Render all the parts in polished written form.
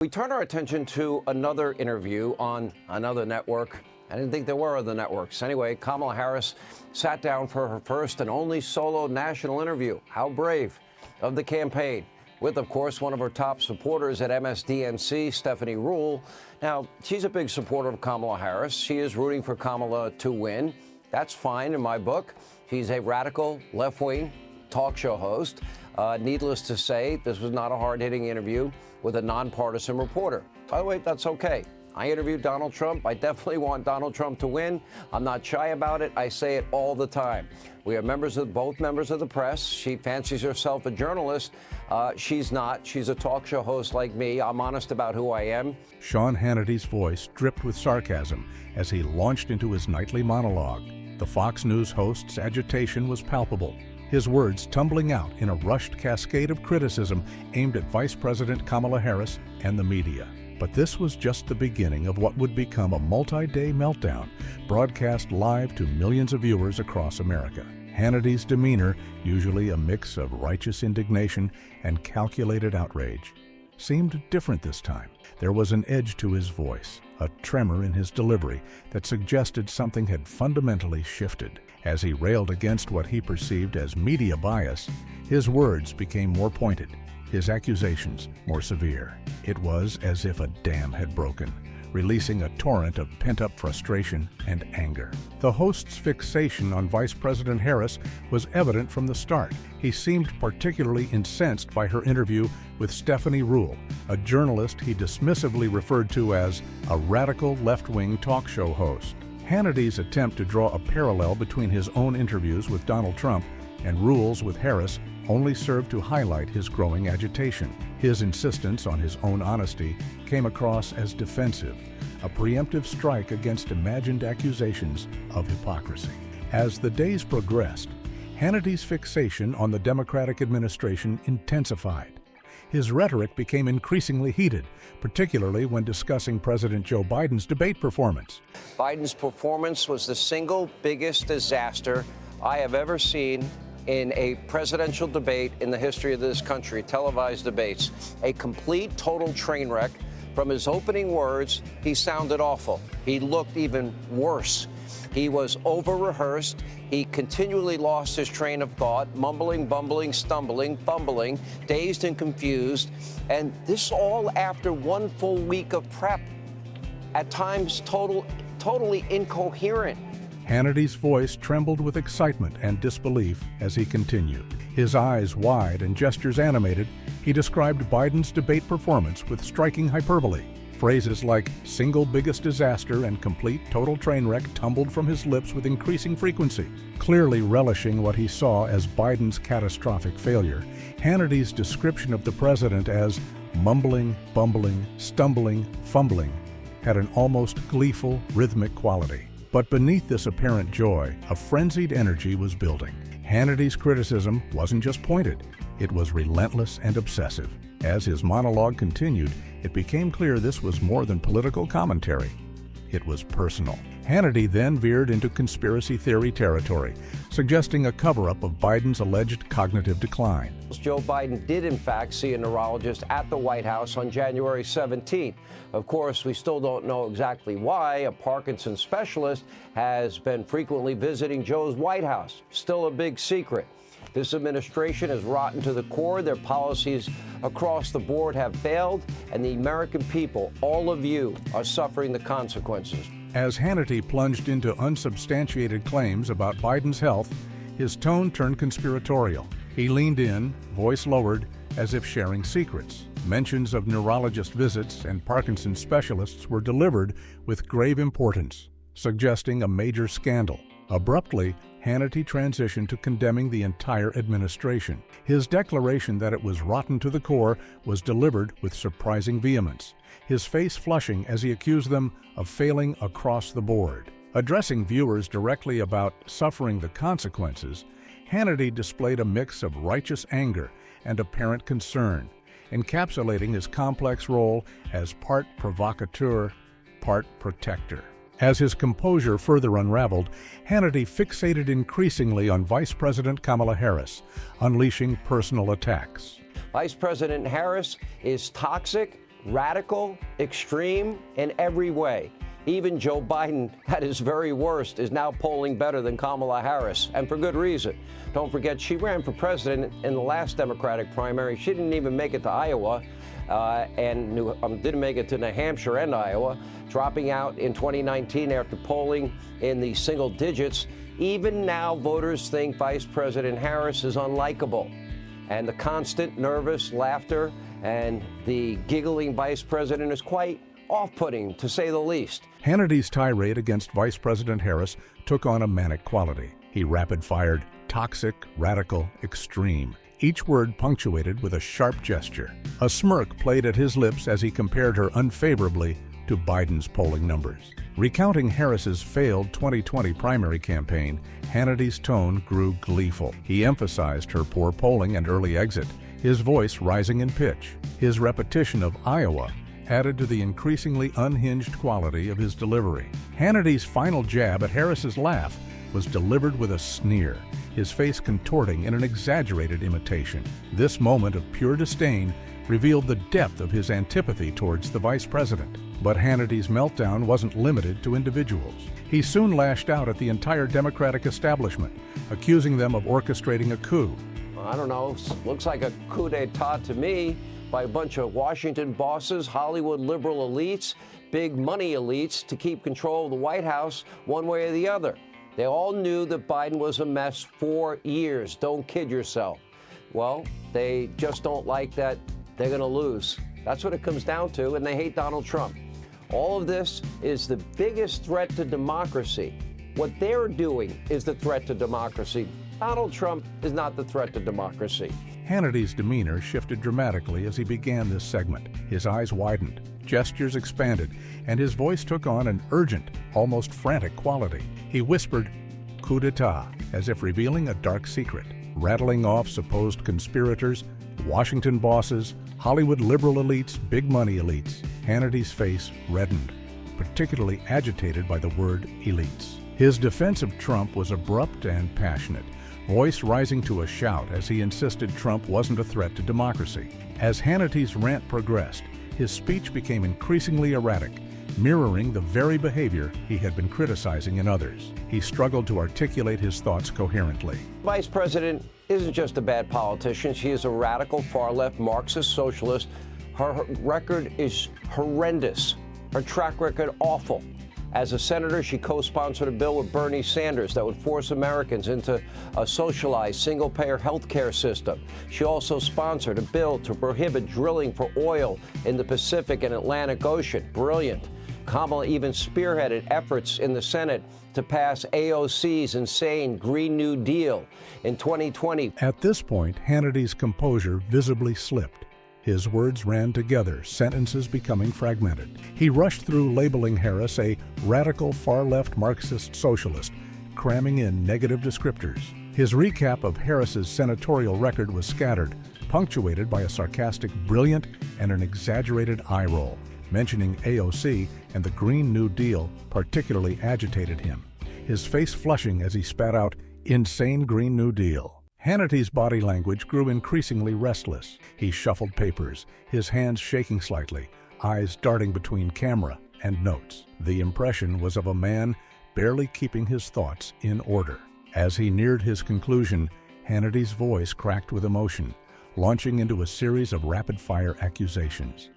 We turn our attention to another interview on another network. I didn't think there were other networks. Anyway, Kamala Harris sat down for her first and only solo national interview. How brave of the campaign, with, of course, one of her top supporters at MSDNC, Stephanie Ruhle. Now, she's a big supporter of Kamala Harris. She is rooting for Kamala to win. That's fine in my book. She's a radical left-wing talk show host. Needless to say, this was not a hard-hitting interview with a nonpartisan reporter. By the way, that's okay. I interviewed Donald Trump. I definitely want Donald Trump to win. I'm not shy about it. I say it all the time. We are both members of the press. She fancies herself a journalist. She's not. She's a talk show host like me. I'm honest about who I am. Sean Hannity's voice dripped with sarcasm as he launched into his nightly monologue. The Fox News host's agitation was palpable, his words tumbling out in a rushed cascade of criticism aimed at Vice President Kamala Harris and the media. But this was just the beginning of what would become a multi-day meltdown, broadcast live to millions of viewers across America. Hannity's demeanor, usually a mix of righteous indignation and calculated outrage, seemed different this time. There was an edge to his voice, a tremor in his delivery that suggested something had fundamentally shifted. As he railed against what he perceived as media bias, his words became more pointed, his accusations more severe. It was as if a dam had broken, releasing a torrent of pent-up frustration and anger. The host's fixation on Vice President Harris was evident from the start. He seemed particularly incensed by her interview with Stephanie Ruhle, a journalist he dismissively referred to as a radical left-wing talk show host. Hannity's attempt to draw a parallel between his own interviews with Donald Trump and Ruhle's with Harris only served to highlight his growing agitation. His insistence on his own honesty came across as defensive, a preemptive strike against imagined accusations of hypocrisy. As the days progressed, Hannity's fixation on the Democratic administration intensified. His rhetoric became increasingly heated, particularly when discussing President Joe Biden's debate performance. Biden's performance was the single biggest disaster I have ever seen in a presidential debate in the history of this country, televised debates. A complete, total train wreck. From his opening words, he sounded awful. He looked even worse. He was over-rehearsed. He continually lost his train of thought, mumbling, bumbling, stumbling, fumbling, dazed and confused. And this all after one full week of prep, at times totally incoherent. Hannity's voice trembled with excitement and disbelief as he continued. His eyes wide and gestures animated, he described Biden's debate performance with striking hyperbole. Phrases like single biggest disaster and complete total train wreck tumbled from his lips with increasing frequency. Clearly relishing what he saw as Biden's catastrophic failure, Hannity's description of the president as mumbling, bumbling, stumbling, fumbling had an almost gleeful, rhythmic quality. But beneath this apparent joy, a frenzied energy was building. Hannity's criticism wasn't just pointed, it was relentless and obsessive. As his monologue continued, it became clear this was more than political commentary. It was personal. Hannity then veered into conspiracy theory territory, suggesting a cover-up of Biden's alleged cognitive decline. Joe Biden did, in fact, see a neurologist at the White House on January 17th. Of course, we still don't know exactly why. A Parkinson's specialist has been frequently visiting Joe's White House. Still a big secret. This administration is rotten to the core. Their policies across the board have failed, and the American people, all of you, are suffering the consequences. As Hannity plunged into unsubstantiated claims about Biden's health, his tone turned conspiratorial. He leaned in, voice lowered, as if sharing secrets. Mentions of neurologist visits and Parkinson's specialists were delivered with grave importance, suggesting a major scandal. Abruptly, Hannity transitioned to condemning the entire administration. His declaration that it was rotten to the core was delivered with surprising vehemence, his face flushing as he accused them of failing across the board. Addressing viewers directly about suffering the consequences, Hannity displayed a mix of righteous anger and apparent concern, encapsulating his complex role as part provocateur, part protector. As his composure further unraveled, Hannity fixated increasingly on Vice President Kamala Harris, unleashing personal attacks. Vice President Harris is toxic, radical, extreme in every way. Even Joe Biden, at his very worst, is now polling better than Kamala Harris, and for good reason. Don't forget, she ran for president in the last Democratic primary. She didn't even make it to Iowa, and didn't make it to New Hampshire and Iowa, dropping out in 2019 after polling in the single digits. Even now, voters think Vice President Harris is unlikable. And the constant nervous laughter and the giggling vice president is quite off-putting, to say the least. Hannity's tirade against Vice President Harris took on a manic quality. He rapid-fired, toxic, radical, extreme, each word punctuated with a sharp gesture. A smirk played at his lips as he compared her unfavorably to Biden's polling numbers. Recounting Harris's failed 2020 primary campaign, Hannity's tone grew gleeful. He emphasized her poor polling and early exit, his voice rising in pitch. His repetition of Iowa added to the increasingly unhinged quality of his delivery. Hannity's final jab at Harris's laugh was delivered with a sneer, his face contorting in an exaggerated imitation. This moment of pure disdain revealed the depth of his antipathy towards the vice president. But Hannity's meltdown wasn't limited to individuals. He soon lashed out at the entire Democratic establishment, accusing them of orchestrating a coup. I don't know, looks like a coup d'etat to me, by a bunch of Washington bosses, Hollywood liberal elites, big money elites to keep control of the White House one way or the other. They all knew that Biden was a mess for years. Don't kid yourself. Well, they just don't like that they're going to lose. That's what it comes down to, and they hate Donald Trump. All of this is the biggest threat to democracy. What they're doing is the threat to democracy. Donald Trump is not the threat to democracy. Hannity's demeanor shifted dramatically as he began this segment. His eyes widened, gestures expanded, and his voice took on an urgent, almost frantic quality. He whispered, "Coup d'etat," as if revealing a dark secret, rattling off supposed conspirators, Washington bosses, Hollywood liberal elites, big money elites. Hannity's face reddened, particularly agitated by the word elites. His defense of Trump was abrupt and passionate, voice rising to a shout as he insisted Trump wasn't a threat to democracy. As Hannity's rant progressed, his speech became increasingly erratic, mirroring the very behavior he had been criticizing in others. He struggled to articulate his thoughts coherently. Vice President isn't just a bad politician. She is a radical, far-left Marxist socialist. Her record is horrendous. Her track record awful. As a senator, she co-sponsored a bill with Bernie Sanders that would force Americans into a socialized single-payer health care system. She also sponsored a bill to prohibit drilling for oil in the Pacific and Atlantic Ocean. Brilliant. Kamala even spearheaded efforts in the Senate to pass AOC's insane Green New Deal in 2020. At this point, Hannity's composure visibly slipped. His words ran together, sentences becoming fragmented. He rushed through labeling Harris a radical far-left Marxist socialist, cramming in negative descriptors. His recap of Harris's senatorial record was scattered, punctuated by a sarcastic brilliant and an exaggerated eye roll. Mentioning AOC and the Green New Deal particularly agitated him, his face flushing as he spat out, "Insane Green New Deal." Hannity's body language grew increasingly restless. He shuffled papers, his hands shaking slightly, eyes darting between camera and notes. The impression was of a man barely keeping his thoughts in order. As he neared his conclusion, Hannity's voice cracked with emotion, launching into a series of rapid-fire accusations.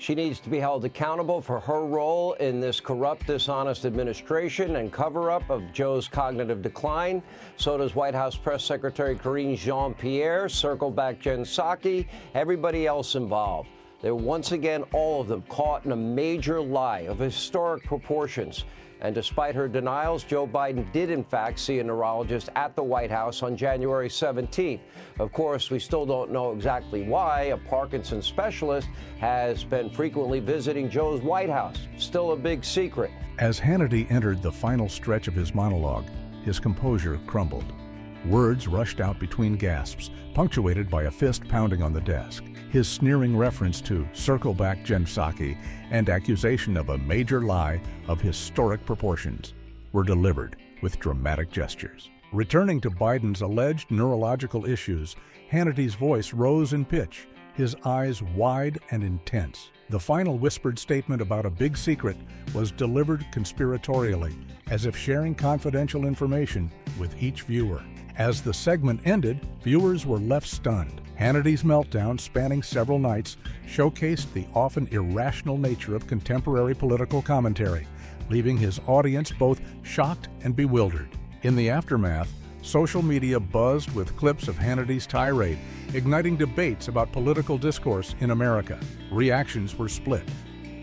She needs to be held accountable for her role in this corrupt, dishonest administration and cover-up of Joe's cognitive decline. So does White House Press Secretary Karine Jean-Pierre, Circle Back Jen Psaki, everybody else involved. They're once again, all of them, caught in a major lie of historic proportions. And despite her denials, Joe Biden did in fact see a neurologist at the White House on January 17th. Of course, we still don't know exactly why. A Parkinson's specialist has been frequently visiting Joe's White House. Still a big secret. As Hannity entered the final stretch of his monologue, his composure crumbled. Words rushed out between gasps, punctuated by a fist pounding on the desk. His sneering reference to "Circle Back Jen Psaki" and accusation of a major lie of historic proportions were delivered with dramatic gestures. Returning to Biden's alleged neurological issues, Hannity's voice rose in pitch, his eyes wide and intense. The final whispered statement about a big secret was delivered conspiratorially, as if sharing confidential information with each viewer. As the segment ended, viewers were left stunned. Hannity's meltdown, spanning several nights, showcased the often irrational nature of contemporary political commentary, leaving his audience both shocked and bewildered. In the aftermath, social media buzzed with clips of Hannity's tirade, igniting debates about political discourse in America. Reactions were split.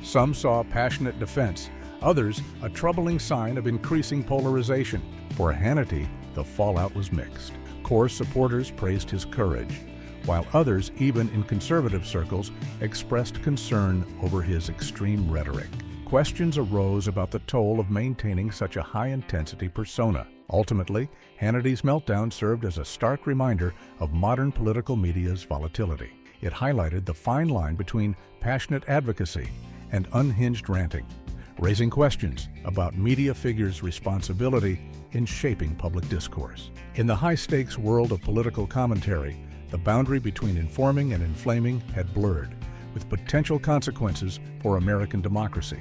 Some saw passionate defense, others a troubling sign of increasing polarization. For Hannity, the fallout was mixed. Core supporters praised his courage, while others, even in conservative circles, expressed concern over his extreme rhetoric. Questions arose about the toll of maintaining such a high-intensity persona. Ultimately, Hannity's meltdown served as a stark reminder of modern political media's volatility. It highlighted the fine line between passionate advocacy and unhinged ranting, raising questions about media figures' responsibility in shaping public discourse. In the high-stakes world of political commentary, the boundary between informing and inflaming had blurred, with potential consequences for American democracy.